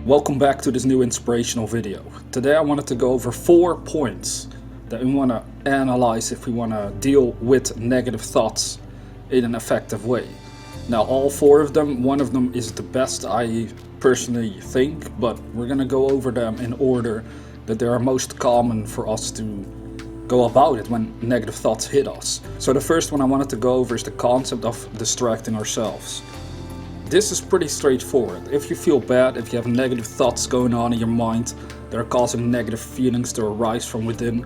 Welcome back to this new inspirational video. Today I wanted to go over 4 points that we want to analyze if we want to deal with negative thoughts in an effective way. Now all 4 of them, one of them is the best I personally think, but we're going to go over them in order that they are most common for us to go about it when negative thoughts hit us. So the first one I wanted to go over is the concept of distracting ourselves. This is pretty straightforward. If you feel bad, if you have negative thoughts going on in your mind that are causing negative feelings to arise from within,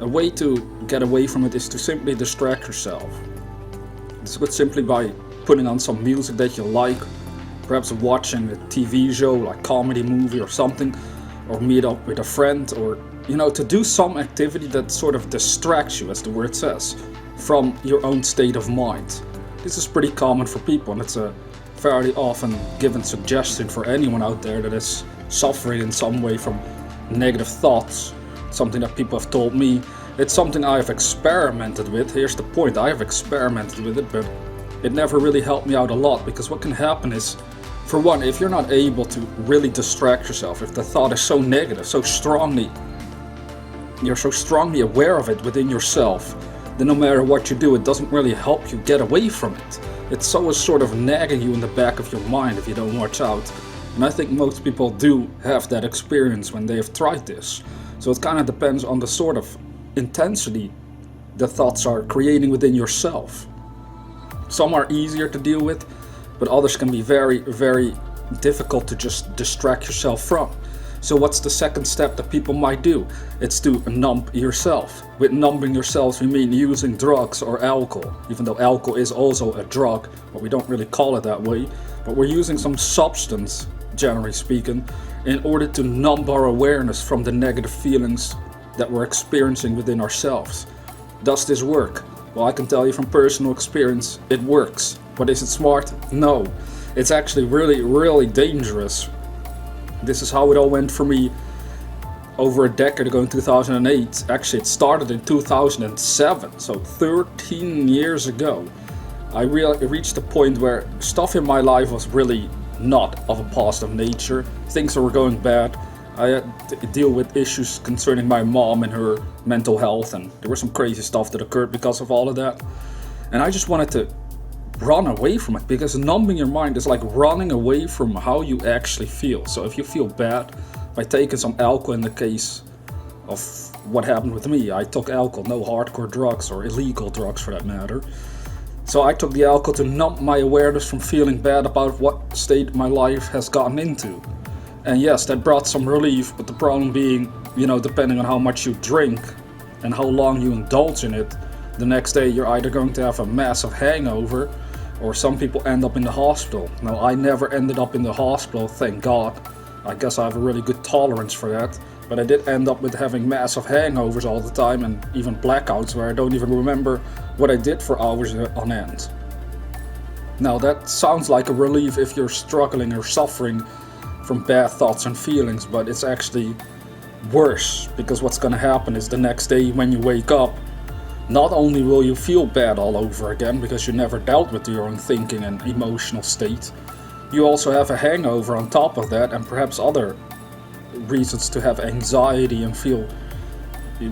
a way to get away from it is to simply distract yourself. This could simply by putting on some music that you like, perhaps watching a TV show like comedy movie or something, or meet up with a friend, or to do some activity that sort of distracts you, as the word says, from your own state of mind. This is pretty common for people, and it's a fairly often given suggestion for anyone out there that is suffering in some way from negative thoughts. Something that people have told me. It's something I have experimented with. Here's the point, I have experimented with it, but it never really helped me out a lot, because what can happen is, for one, if you're not able to really distract yourself, if the thought is so negative, you're so strongly aware of it within yourself, then no matter what you do, it doesn't really help you get away from it. It's always sort of nagging you in the back of your mind if you don't watch out. And I think most people do have that experience when they have tried this. So it kind of depends on the sort of intensity the thoughts are creating within yourself. Some are easier to deal with, but others can be very, very difficult to just distract yourself from. So what's the second step that people might do? It's to numb yourself. With numbing yourself, we mean using drugs or alcohol. Even though alcohol is also a drug, but we don't really call it that way. But we're using some substance, generally speaking, in order to numb our awareness from the negative feelings that we're experiencing within ourselves. Does this work? Well, I can tell you from personal experience, it works. But is it smart? No. It's actually really, really dangerous. This is how it all went for me over a decade ago in 2008. Actually, it started in 2007, so 13 years ago. I reached a point where stuff in my life was really not of a positive nature. Things were going bad. I had to deal with issues concerning my mom and her mental health, and there was some crazy stuff that occurred because of all of that. And I just wanted to run away from it, because numbing your mind is like running away from how you actually feel. So if you feel bad, by taking some alcohol, in the case of what happened with me, I took alcohol, no hardcore drugs or illegal drugs for that matter. So I took the alcohol to numb my awareness from feeling bad about what state my life has gotten into. And yes, that brought some relief, but the problem being, depending on how much you drink and how long you indulge in it, the next day you're either going to have a massive hangover, or some people end up in the hospital. Now, I never ended up in the hospital, thank God. I guess I have a really good tolerance for that. But I did end up with having massive hangovers all the time, and even blackouts where I don't even remember what I did for hours on end. Now, that sounds like a relief if you're struggling or suffering from bad thoughts and feelings, but it's actually worse, because what's going to happen is the next day when you wake up, not only will you feel bad all over again because you never dealt with your own thinking and emotional state, you also have a hangover on top of that, and perhaps other reasons to have anxiety and feel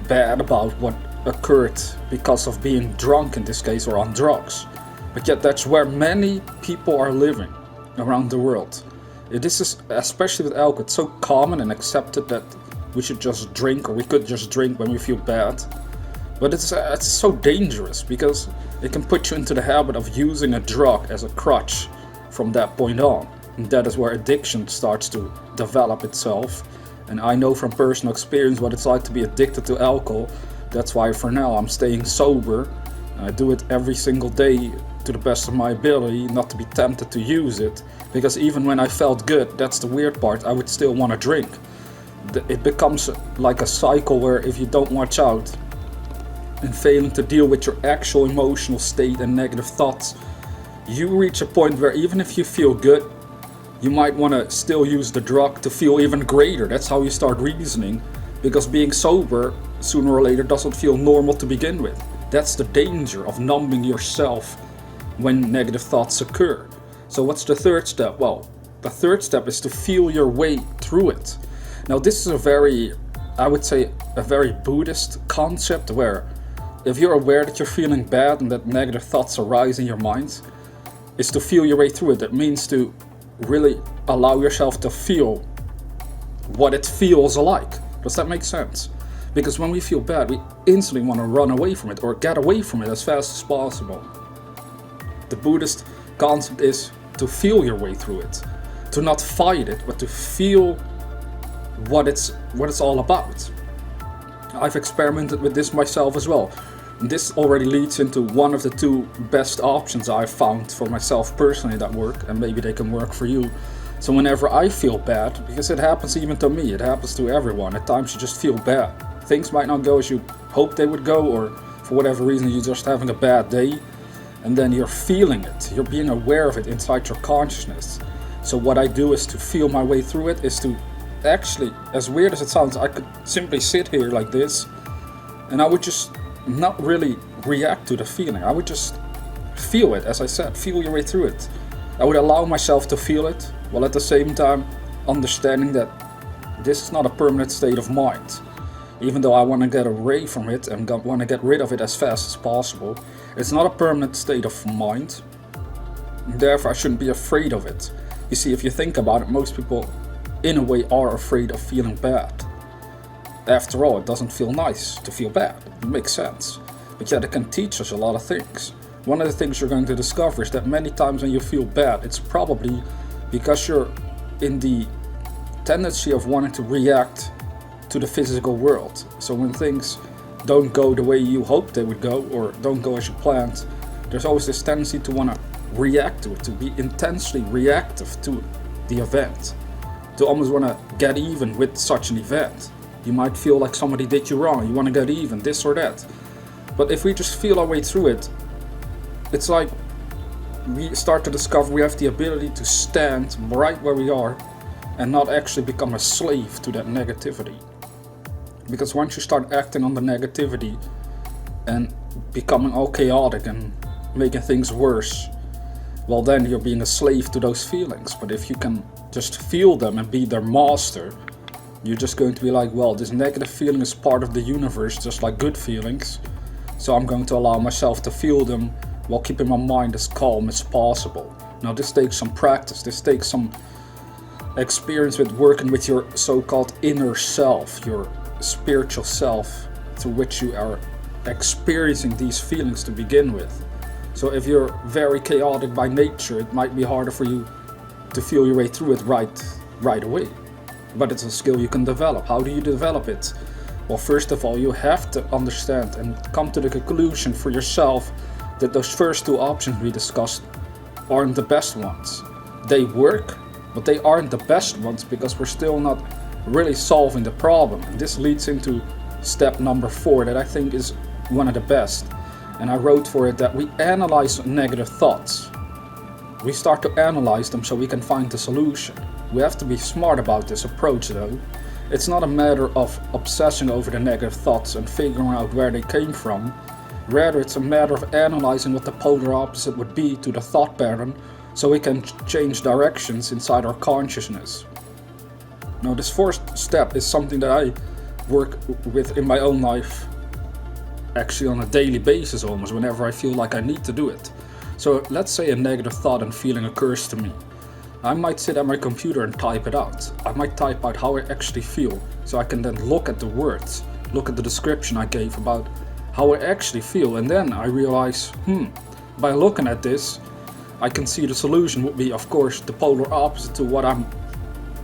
bad about what occurred because of being drunk in this case, or on drugs. But yet that's where many people are living around the world. This is, especially with alcohol, it's so common and accepted that we should just drink, or we could just drink when we feel bad. But it's so dangerous, because it can put you into the habit of using a drug as a crutch from that point on. And that is where addiction starts to develop itself. And I know from personal experience what it's like to be addicted to alcohol. That's why for now I'm staying sober. I do it every single day to the best of my ability, not to be tempted to use it. Because even when I felt good, that's the weird part, I would still want to drink. It becomes like a cycle where if you don't watch out, and failing to deal with your actual emotional state and negative thoughts, you reach a point where even if you feel good, you might want to still use the drug to feel even greater. That's how you start reasoning, because being sober sooner or later doesn't feel normal to begin with. That's the danger of numbing yourself when negative thoughts occur. So what's the third step? Well, The third step is to feel your way through it. Now this is a very, I would say, a very Buddhist concept, where if you're aware that you're feeling bad and that negative thoughts arise in your mind, is to feel your way through it. It means to really allow yourself to feel what it feels like. Does that make sense? Because when we feel bad, we instantly want to run away from it or get away from it as fast as possible. The Buddhist concept is to feel your way through it, to not fight it, but to feel what it's all about. I've experimented with this myself as well. This already leads into one of the two best options I've found for myself personally that work, and maybe they can work for you. So whenever I feel bad, because it happens even to me, it happens to everyone, at times you just feel bad. Things might not go as you hoped they would go, or for whatever reason you're just having a bad day, and then you're feeling it, you're being aware of it inside your consciousness. So what I do is to feel my way through it, is to actually, as weird as it sounds, I could simply sit here like this, and I would just not really react to the feeling. I would just feel it, as I said, feel your way through it. I would allow myself to feel it, while at the same time understanding that this is not a permanent state of mind. Even though I want to get away from it and want to get rid of it as fast as possible, it's not a permanent state of mind. Therefore, I shouldn't be afraid of it. You see, if you think about it, most people in a way are afraid of feeling bad. After all, it doesn't feel nice to feel bad. It makes sense. But yet it can teach us a lot of things. One of the things you're going to discover is that many times when you feel bad, it's probably because you're in the tendency of wanting to react to the physical world. So when things don't go the way you hoped they would go, or don't go as you planned, there's always this tendency to want to react to it, to be intensely reactive to the event, to almost want to get even with such an event. You might feel like somebody did you wrong, you want to get even, this or that. But if we just feel our way through it, it's like we start to discover we have the ability to stand right where we are and not actually become a slave to that negativity. Because once you start acting on the negativity and becoming all chaotic and making things worse, well, then you're being a slave to those feelings. But if you can just feel them and be their master, you're just going to be like, well, this negative feeling is part of the universe, just like good feelings. So I'm going to allow myself to feel them while keeping my mind as calm as possible. Now this takes some practice, this takes some experience with working with your so-called inner self, your spiritual self, through which you are experiencing these feelings to begin with. So if you're very chaotic by nature, it might be harder for you to feel your way through it right away. But it's a skill you can develop. How do you develop it? Well, first of all, you have to understand and come to the conclusion for yourself that those first two options we discussed aren't the best ones. They work, but they aren't the best ones because we're still not really solving the problem. And this leads into step number 4 that I think is one of the best. And I wrote for it that we analyze negative thoughts. We start to analyze them so we can find the solution. We have to be smart about this approach though. It's not a matter of obsessing over the negative thoughts and figuring out where they came from. Rather, it's a matter of analyzing what the polar opposite would be to the thought pattern so we can change directions inside our consciousness. Now this 4th step is something that I work with in my own life, actually on a daily basis almost, whenever I feel like I need to do it. So let's say a negative thought and feeling occurs to me. I might sit at my computer and type it out. I might type out how I actually feel, so I can then look at the words, look at the description I gave about how I actually feel, and then I realize, by looking at this, I can see the solution would be, of course, the polar opposite to what I'm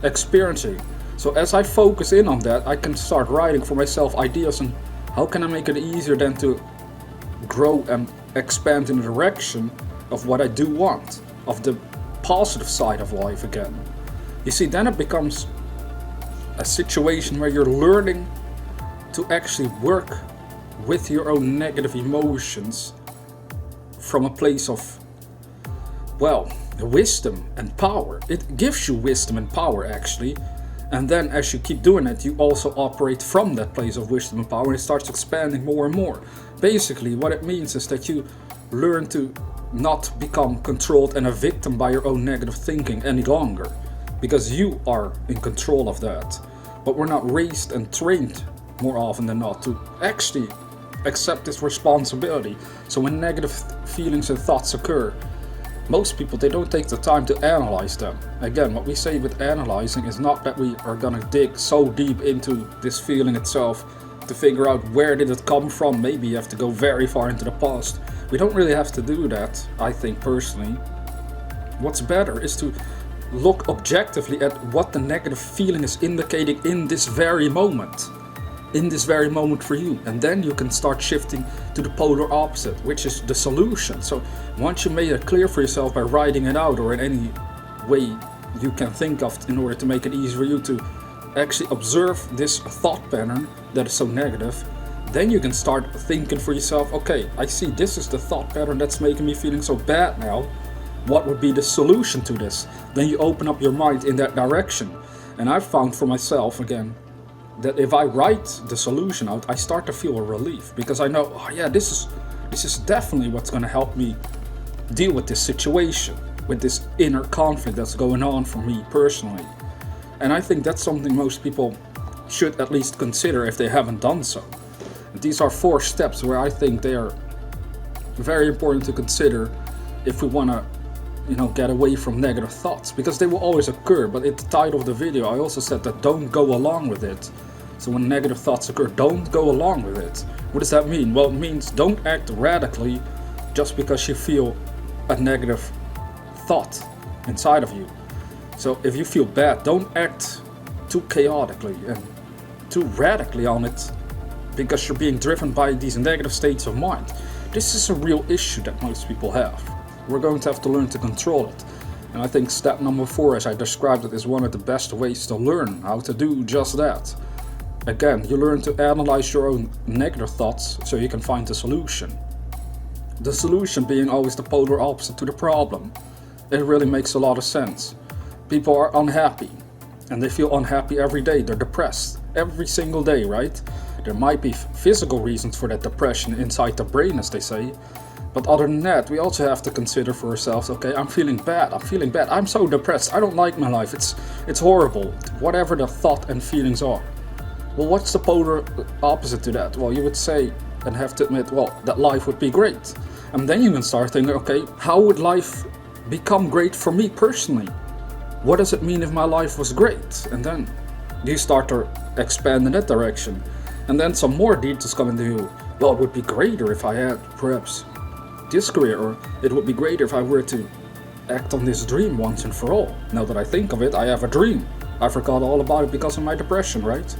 experiencing. So as I focus in on that, I can start writing for myself ideas on how can I make it easier then to grow and expand in the direction of what I do want, of the positive side of life again. You see, then it becomes a situation where you're learning to actually work with your own negative emotions from a place of, well, wisdom and power. It gives you wisdom and power actually, and then as you keep doing it, you also operate from that place of wisdom and power, and it starts expanding more and more. Basically what it means is that you learn to not become controlled and a victim by your own negative thinking any longer. because you are in control of that. But we're not raised and trained more often than not to actually accept this responsibility. So when negative feelings and thoughts occur, most people, they don't take the time to analyze them. Again, what we say with analyzing is not that we are gonna dig so deep into this feeling itself to figure out where did it come from. Maybe you have to go very far into the past. We don't really have to do that, I think personally. What's better is to look objectively at what the negative feeling is indicating in this very moment. In this very moment for you, and then you can start shifting to the polar opposite, which is the solution. So once you made it clear for yourself by writing it out or in any way you can think of in order to make it easy for you to actually observe this thought pattern that is so negative, then you can start thinking for yourself, okay, I see this is the thought pattern that's making me feeling so bad now. What would be the solution to this? Then you open up your mind in that direction. And I've found for myself, again, that if I write the solution out, I start to feel a relief, because I know, oh yeah, this is definitely what's going to help me deal with this situation, with this inner conflict that's going on for me personally. And I think that's something most people should at least consider if they haven't done so. These are 4 steps where I think they are very important to consider if we want to, get away from negative thoughts, because they will always occur. But in the title of the video, I also said that don't go along with it. So when negative thoughts occur, don't go along with it. What does that mean? Well, it means don't act radically just because you feel a negative thought inside of you. So if you feel bad, don't act too chaotically and too radically on it because you're being driven by these negative states of mind. This is a real issue that most people have. We're going to have to learn to control it. And I think step number 4, as I described it, is one of the best ways to learn how to do just that. Again, you learn to analyze your own negative thoughts so you can find the solution. The solution being always the polar opposite to the problem. It really makes a lot of sense. People are unhappy, and they feel unhappy every day. They're depressed every single day, right? There might be physical reasons for that depression inside the brain, as they say. But other than that, we also have to consider for ourselves, okay, I'm feeling bad, I'm so depressed, I don't like my life, it's horrible, whatever the thought and feelings are. Well, what's the polar opposite to that? Well, you would say and have to admit, well, that life would be great. And then you can start thinking, okay, how would life become great for me personally? What does it mean if my life was great? And then you start to expand in that direction. And then some more details come into you. Well, it would be greater if I had perhaps this career, or it would be greater if I were to act on this dream once and for all. Now that I think of it, I have a dream. I forgot all about it because of my depression, right?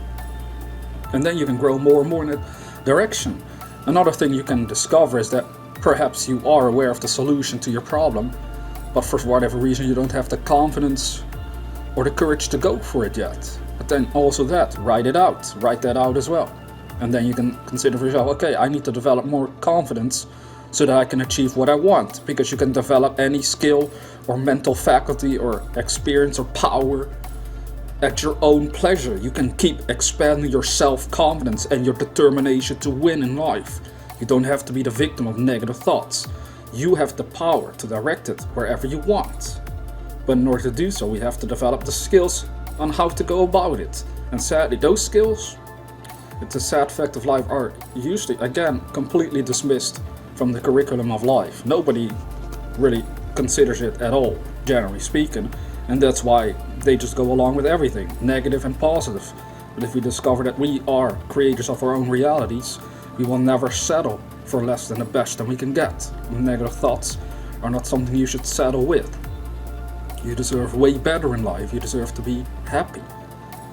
And then you can grow more and more in that direction. Another thing you can discover is that perhaps you are aware of the solution to your problem, but for whatever reason you don't have the confidence or the courage to go for it yet. But then also write that out as well. And then you can consider for yourself, okay, I need to develop more confidence so that I can achieve what I want, because you can develop any skill or mental faculty or experience or power at your own pleasure. You can keep expanding your self-confidence and your determination to win in life. You don't have to be the victim of negative thoughts. You have the power to direct it wherever you want. But in order to do so, we have to develop the skills on how to go about it. And sadly, those skills, it's a sad fact of life, are usually, again, completely dismissed from the curriculum of life. Nobody really considers it at all, generally speaking. And that's why they just go along with everything, negative and positive. But if we discover that we are creators of our own realities, we will never settle for less than the best that we can get. Negative thoughts are not something you should settle with. You deserve way better in life. You deserve to be happy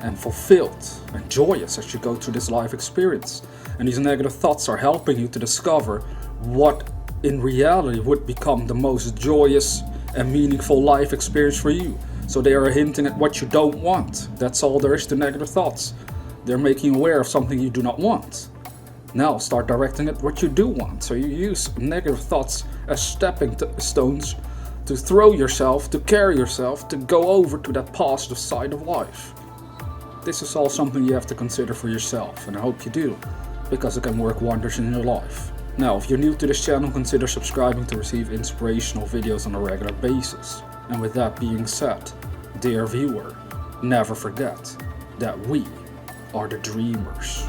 and fulfilled and joyous as you go through this life experience. And these negative thoughts are helping you to discover what in reality would become the most joyous and meaningful life experience for you. So they are hinting at what you don't want. That's all there is to negative thoughts. They're making you aware of something you do not want. Now start directing at what you do want. So you use negative thoughts as stepping stones to throw yourself, to carry yourself, to go over to that positive side of life. This is all something you have to consider for yourself, and I hope you do, because it can work wonders in your life. Now, if you're new to this channel, consider subscribing to receive inspirational videos on a regular basis. And with that being said, Dear viewer, never forget that we are the dreamers.